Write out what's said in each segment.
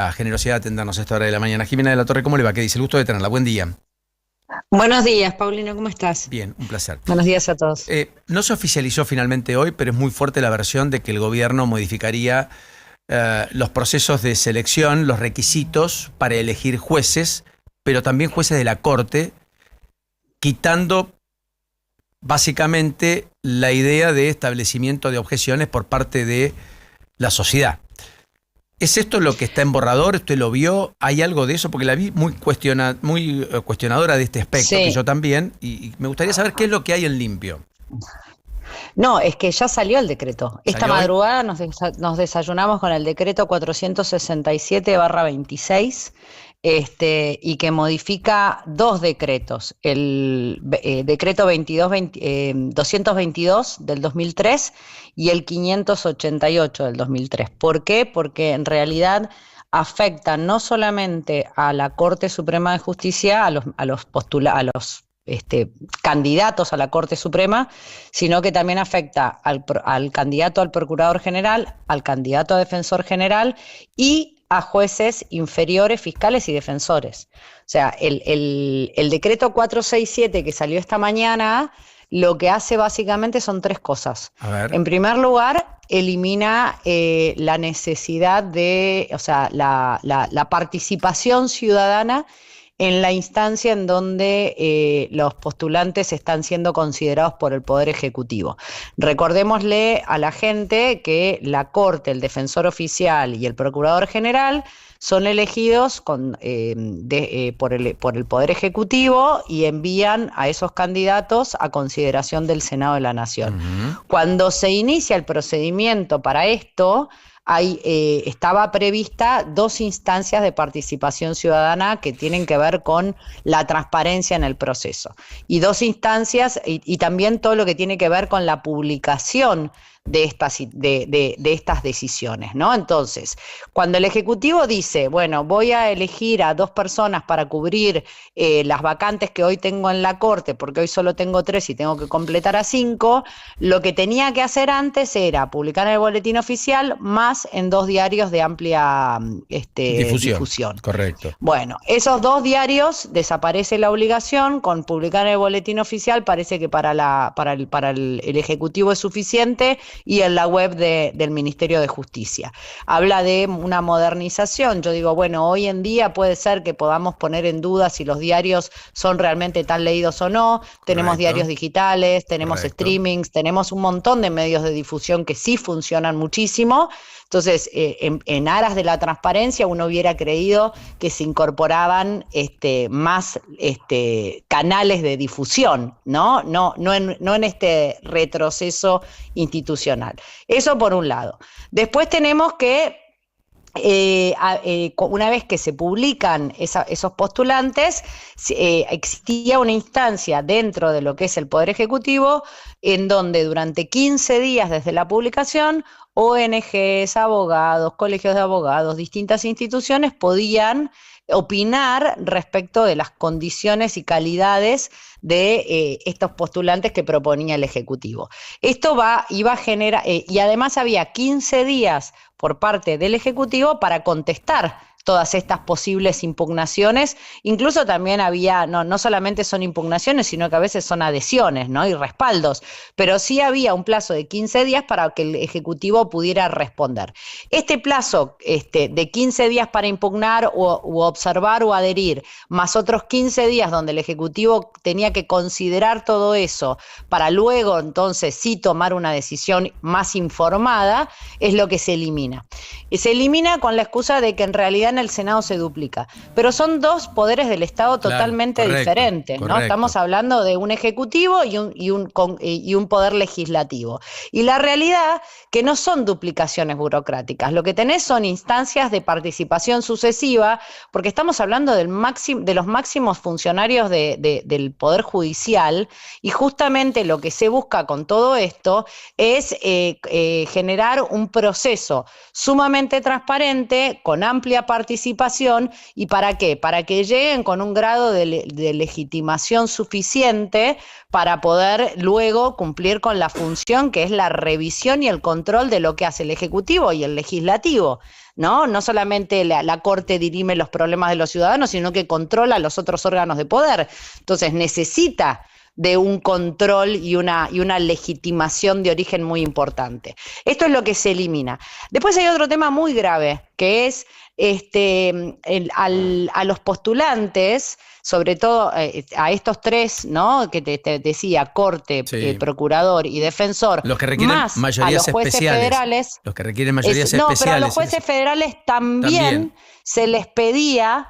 La generosidad de atendernos a esta hora de la mañana. Jimena de la Torre, ¿cómo le va? ¿Qué dice? El gusto de tenerla. Buen día. Buenos días, Paulino, ¿cómo estás? Bien, un placer. Buenos días a todos. No se oficializó finalmente hoy, pero es muy fuerte la versión de que el gobierno modificaría los procesos de selección, los requisitos para elegir jueces, pero también jueces de la Corte, quitando básicamente la idea de establecimiento de objeciones por parte de la sociedad. ¿Es esto lo que está en borrador? ¿Usted lo vio? ¿Hay algo de eso? Porque la vi muy cuestionadora de este aspecto, Sí. que yo también, y me gustaría saber qué es lo que hay en limpio. No, es que ya salió el decreto. Esta ¿Salió hoy? madrugada nos desayunamos con el decreto 467/26, y que modifica dos decretos. El decreto 222 del 2003 y el 588 del 2003. ¿Por qué? Porque en realidad afecta no solamente a la Corte Suprema de Justicia, a los candidatos a la Corte Suprema, sino que también afecta al candidato al Procurador General, al candidato a Defensor General y a jueces inferiores, fiscales y defensores. O sea, el decreto 467 que salió esta mañana, lo que hace básicamente son tres cosas. A ver. En primer lugar, elimina la necesidad de, o sea, la participación ciudadana en la instancia en donde los postulantes están siendo considerados por el Poder Ejecutivo. Recordémosle a la gente que la Corte, el Defensor Oficial y el Procurador General son elegidos por el Poder Ejecutivo y envían a esos candidatos a consideración del Senado de la Nación. Cuando se inicia el procedimiento para esto, estaba prevista dos instancias de participación ciudadana que tienen que ver con la transparencia en el proceso. Y dos instancias, y también todo lo que tiene que ver con la publicación de estas decisiones, ¿no? Entonces, cuando el Ejecutivo dice, bueno, voy a elegir a dos personas para cubrir las vacantes que hoy tengo en la Corte, porque hoy solo tengo 3 y tengo que completar a 5, lo que tenía que hacer antes era publicar en el Boletín Oficial más en 2 diarios de amplia difusión. Correcto. Bueno, esos 2 diarios desaparece la obligación, con publicar en el Boletín Oficial parece que para el Ejecutivo es suficiente, y en la web del Ministerio de Justicia. Habla de una modernización. Yo digo, bueno, hoy en día puede ser que podamos poner en duda si los diarios son realmente tan leídos o no. Tenemos diarios digitales, tenemos streamings, tenemos un montón de medios de difusión que sí funcionan muchísimo. Entonces, en aras de la transparencia, uno hubiera creído que se incorporaban más canales de difusión, ¿no? No en este retroceso institucional. Eso por un lado. Después tenemos que una vez que se publican esos postulantes, existía una instancia dentro de lo que es el Poder Ejecutivo en donde durante 15 días desde la publicación, ONGs, abogados, colegios de abogados, distintas instituciones podían opinar respecto de las condiciones y calidades de estos postulantes que proponía el Ejecutivo. Esto iba a generar, y además había 15 días por parte del Ejecutivo para contestar todas estas posibles impugnaciones. Incluso también había, no solamente son impugnaciones, sino que a veces son adhesiones, ¿no? Y respaldos, pero sí había un plazo de 15 días para que el Ejecutivo pudiera responder. Este plazo de 15 días para impugnar u observar o adherir, más otros 15 días donde el Ejecutivo tenía que considerar todo eso para luego entonces sí tomar una decisión más informada, es lo que se elimina. Se elimina con la excusa de que en realidad en el Senado se duplica, pero son dos poderes del Estado totalmente diferentes, ¿no? Estamos hablando de un ejecutivo y un poder legislativo. Y la realidad que no son duplicaciones burocráticas, lo que tenés son instancias de participación sucesiva, porque estamos hablando de los máximos funcionarios del Poder Judicial, y justamente lo que se busca con todo esto es generar un proceso sumamente transparente, con amplia participación. ¿Y para qué? Para que lleguen con un grado de legitimación suficiente para poder luego cumplir con la función que es la revisión y el control de lo que hace el Ejecutivo y el Legislativo, ¿no? No solamente la Corte dirime los problemas de los ciudadanos, sino que controla los otros órganos de poder. Entonces necesita de un control y una legitimación de origen muy importante. Esto es lo que se elimina. Después hay otro tema muy grave, que es a los postulantes, sobre todo a estos tres, ¿no? Que te decía, Corte, Sí. Procurador y Defensor, Los que requieren más mayorías a los jueces especiales. federales. Los que requieren mayorías No, especiales. pero a los jueces federales también se les pedía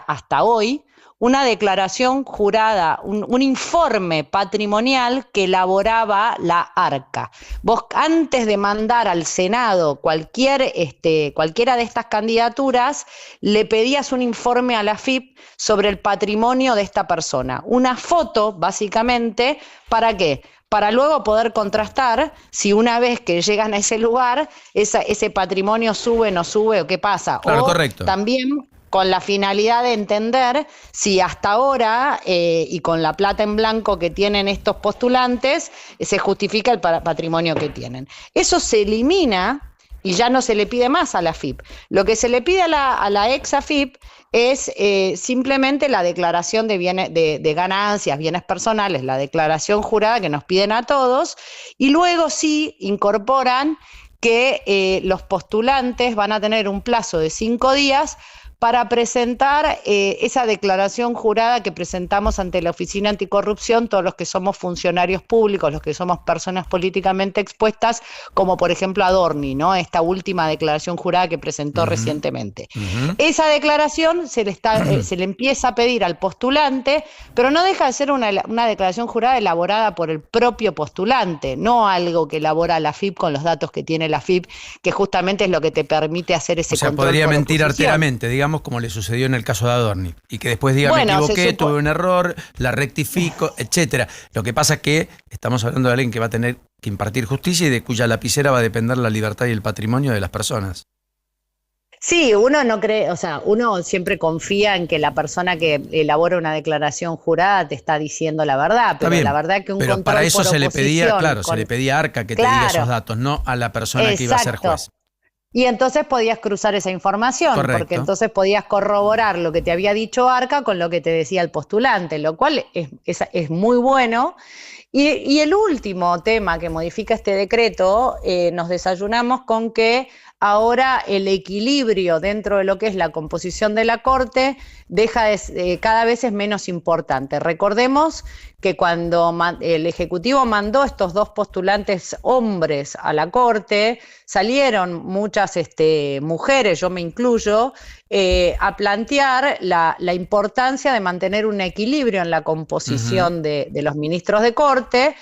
hasta hoy una declaración jurada, un informe patrimonial que elaboraba la ARCA. Vos, antes de mandar al Senado cualquiera de estas candidaturas, le pedías un informe a la AFIP sobre el patrimonio de esta persona. Una foto, básicamente, ¿para qué? Para luego poder contrastar si una vez que llegan a ese lugar, ese patrimonio sube, no sube o qué pasa. Claro, o correcto. También con la finalidad de entender si hasta ahora, y con la plata en blanco que tienen estos postulantes, se justifica el patrimonio que tienen. Eso se elimina y ya no se le pide más a la AFIP. Lo que se le pide a la ex AFIP es simplemente la declaración de ganancias, bienes personales, la declaración jurada que nos piden a todos, y luego sí incorporan que los postulantes van a tener un plazo de 5 días para presentar esa declaración jurada que presentamos ante la Oficina Anticorrupción, todos los que somos funcionarios públicos, los que somos personas políticamente expuestas, como por ejemplo Adorni, ¿no? Esta última declaración jurada que presentó recientemente. Esa declaración se le empieza a pedir al postulante, pero no deja de ser una declaración jurada elaborada por el propio postulante, no algo que elabora la AFIP con los datos que tiene la AFIP, que justamente es lo que te permite hacer ese control. O sea, podría mentir oposición arteramente, digamos, como le sucedió en el caso de Adorni, y que después diga, me equivoqué, tuve un error, la rectifico, etcétera. Lo que pasa es que estamos hablando de alguien que va a tener que impartir justicia y de cuya lapicera va a depender la libertad y el patrimonio de las personas. Sí, uno no cree, o sea, uno siempre confía en que la persona que elabora una declaración jurada te está diciendo la verdad, pero la verdad que un pero control para eso por se le pedía, oposición se le pedía a ARCA que te diga esos datos, no a la persona que iba a ser juez. Y entonces podías cruzar esa información, Correcto. Porque entonces podías corroborar lo que te había dicho ARCA con lo que te decía el postulante, lo cual es muy bueno. Y el último tema que modifica este decreto, nos desayunamos con que ahora el equilibrio dentro de lo que es la composición de la Corte cada vez es menos importante. Recordemos que cuando el Ejecutivo mandó estos dos postulantes hombres a la Corte, salieron muchas mujeres, yo me incluyo, a plantear la importancia de mantener un equilibrio en la composición de los ministros de Corte.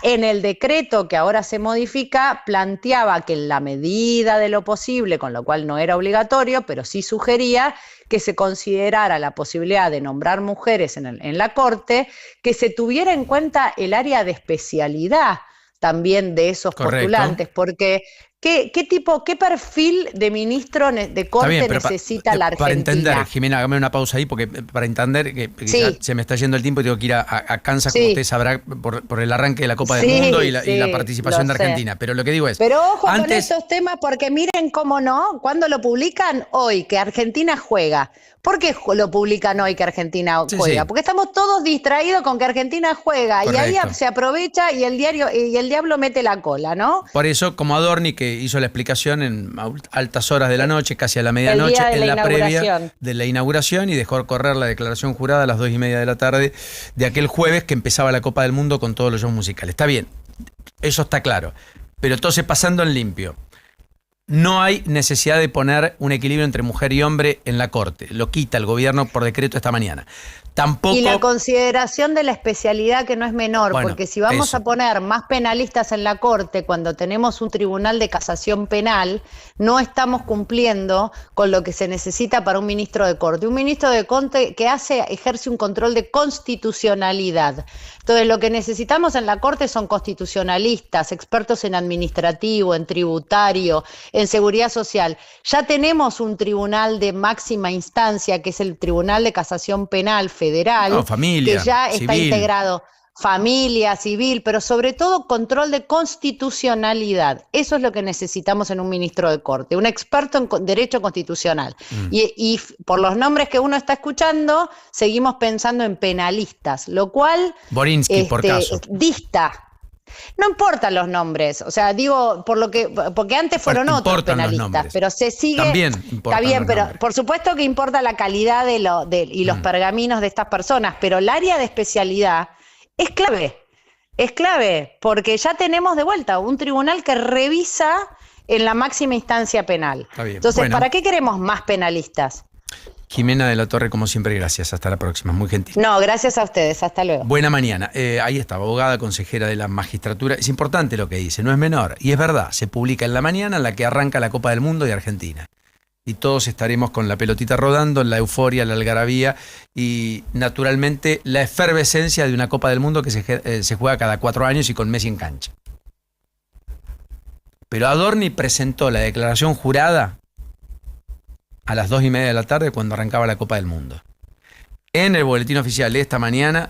En el decreto que ahora se modifica, planteaba que en la medida de lo posible, con lo cual no era obligatorio, pero sí sugería que se considerara la posibilidad de nombrar mujeres en la Corte, que se tuviera en cuenta el área de especialidad también de esos postulantes, porque ¿qué perfil de ministro de Corte necesita la Argentina? Para entender, Jimena, hágame una pausa ahí, porque para entender que ya se me está yendo el tiempo y tengo que ir a Kansas, como usted sabrá, por el arranque de la Copa del Mundo y la participación de Argentina. Pero lo que digo es... Pero ojo con estos temas, porque miren cómo no, cuando lo publican hoy, que Argentina juega. ¿Por qué lo publican hoy que Argentina juega? Porque estamos todos distraídos con que Argentina juega. Correcto. Y ahí se aprovecha y el diablo mete la cola, ¿no? Por eso, como Adorni, que hizo la explicación en altas horas de la noche, casi a la medianoche, en la previa de la inauguración, y dejó correr la declaración jurada a las 2:30 de la tarde de aquel jueves que empezaba la Copa del Mundo con todos los shows musicales. Está bien, eso está claro. Pero entonces, pasando en limpio, no hay necesidad de poner un equilibrio entre mujer y hombre en la Corte. Lo quita el gobierno por decreto esta mañana. Tampoco... Y la consideración de la especialidad, que no es menor, Bueno, porque si vamos eso. a poner más penalistas en la Corte cuando tenemos un tribunal de casación penal, no estamos cumpliendo con lo que se necesita para un ministro de Corte. Un ministro de Corte que ejerce un control de constitucionalidad. Entonces, lo que necesitamos en la Corte son constitucionalistas, expertos en administrativo, en tributario, en seguridad social. Ya tenemos un tribunal de máxima instancia, que es el Tribunal de Casación Penal Federal, No, familia, que ya está civil. integrado. Familia, civil, pero sobre todo control de constitucionalidad. Eso es lo que necesitamos en un ministro de Corte, un experto en derecho constitucional. Y por los nombres que uno está escuchando, seguimos pensando en penalistas, lo cual Borinsky, por caso. dista. No importan los nombres, o sea, digo, porque antes fueron Bueno, otros importan los penalistas, nombres. pero se sigue. También importan Está bien, los pero nombres. por supuesto que importa la calidad y los pergaminos de estas personas, pero el área de especialidad es clave, porque ya tenemos de vuelta un tribunal que revisa en la máxima instancia penal. Está bien. Entonces, Bueno. ¿para qué queremos más penalistas? Jimena de la Torre, como siempre, gracias. Hasta la próxima. Muy gentil. No, gracias a ustedes. Hasta luego. Buena mañana. Ahí está, abogada, consejera de la magistratura. Es importante lo que dice, no es menor. Y es verdad, se publica en la mañana en la que arranca la Copa del Mundo de Argentina. Y todos estaremos con la pelotita rodando, la euforia, la algarabía y, naturalmente, la efervescencia de una Copa del Mundo que se juega cada 4 años y con Messi en cancha. Pero Adorni presentó la declaración jurada a las 2:30 de la tarde cuando arrancaba la Copa del Mundo. En el boletín oficial de esta mañana